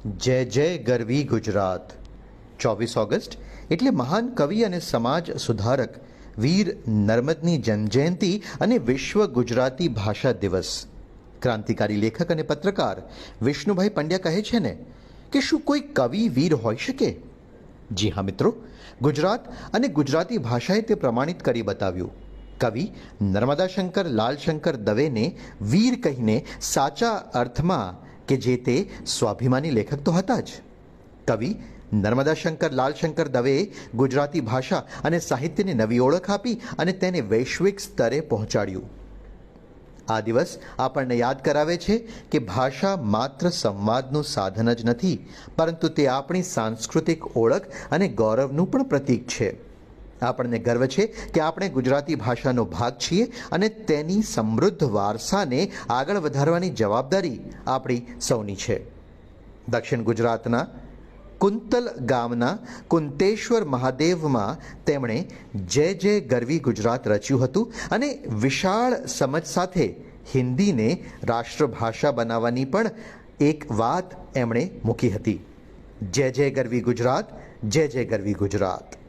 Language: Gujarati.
જય જય ગરવી ગુજરાત. 24 ઓગસ્ટ એટલે મહાન કવિ અને સમાજ સુધારક વીર નર્મદની જન્મજયંતિ અને વિશ્વ ગુજરાતી ભાષા દિવસ. ક્રાંતિકારી લેખક અને પત્રકાર વિષ્ણુભાઈ પંડ્યા કહે છે ને કે શું કોઈ કવિ વીર હોઈ શકે? જી હા મિત્રો, ગુજરાત અને ગુજરાતી ભાષાએ તે પ્રમાણિત કરી બતાવ્યું. કવિ નર્મદાશંકર લાલશંકર દવેને વીર કહીને સાચા અર્થમાં કે જે તે સ્વાભિમાની લેખક તો હતા જ. કવિ નર્મદાશંકર લાલશંકર દવેએ ગુજરાતી ભાષા અને સાહિત્યને નવી ઓળખ આપી અને તેને વૈશ્વિક સ્તરે પહોંચાડ્યું. આ દિવસ આપણને યાદ કરાવે છે કે ભાષા માત્ર સંવાદનું સાધન જ નથી, પરંતુ તે આપણી સાંસ્કૃતિક ઓળખ અને ગૌરવનું પણ પ્રતીક છે. આપણને ગર્વ છે કે આપણે ગુજરાતી ભાષાનો ભાગ છીએ અને તેની સમૃદ્ધ વારસાને આગળ વધારવાની જવાબદારી આપણી સૌની છે. દક્ષિણ ગુજરાતના કુંતલ ગામના કુંતેશ્વર મહાદેવમાં તેમણે જય જય ગરવી ગુજરાત રચ્યું હતું અને વિશાળ સમજ સાથે હિન્દીને રાષ્ટ્રભાષા બનાવવાની પણ એક વાત એમણે મૂકી હતી. જય જય ગરવી ગુજરાત, જય જય ગરવી ગુજરાત.